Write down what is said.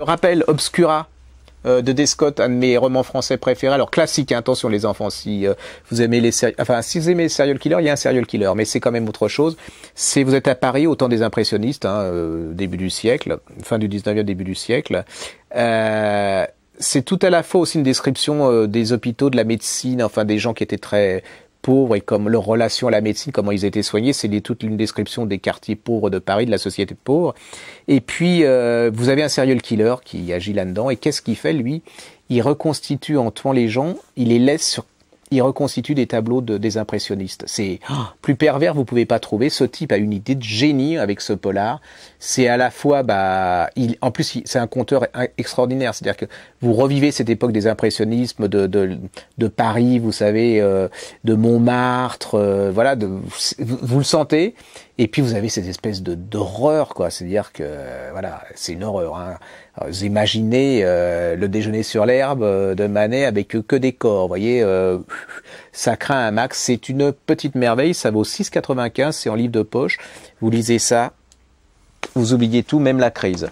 rappelle Obscura de Descott, un de mes romans français préférés. Alors classique, hein, attention les enfants, si vous aimez si vous aimez les serial killers, il y a un serial killer, mais c'est quand même autre chose. Vous êtes à Paris au temps des impressionnistes, hein, début du siècle, fin du 19e, début du siècle. C'est tout à la fois aussi une description des hôpitaux, de la médecine, enfin des gens qui étaient très pauvres et comme leur relation à la médecine, comment ils étaient soignés, c'est toute une description des quartiers pauvres de Paris, de la société pauvre. Et puis, vous avez un serial killer qui agit là-dedans, et qu'est-ce qu'il fait, lui? Il reconstitue, en tuant les gens, il reconstitue des tableaux des impressionnistes. C'est plus pervers, vous pouvez pas trouver. Ce type a une idée de génie avec ce polar. C'est à la fois, en plus, c'est un conteur extraordinaire. C'est-à-dire que vous revivez cette époque des impressionnismes de Paris, vous savez, de Montmartre, voilà, vous le sentez. Et puis vous avez cette espèce d'horreur, quoi. C'est-à-dire que, voilà, c'est une horreur, hein. Vous imaginez le déjeuner sur l'herbe de Manet avec que des corps, vous voyez, ça craint un max. C'est une petite merveille, ça vaut 6,95, c'est en livre de poche. Vous lisez ça, vous oubliez tout, même la crise.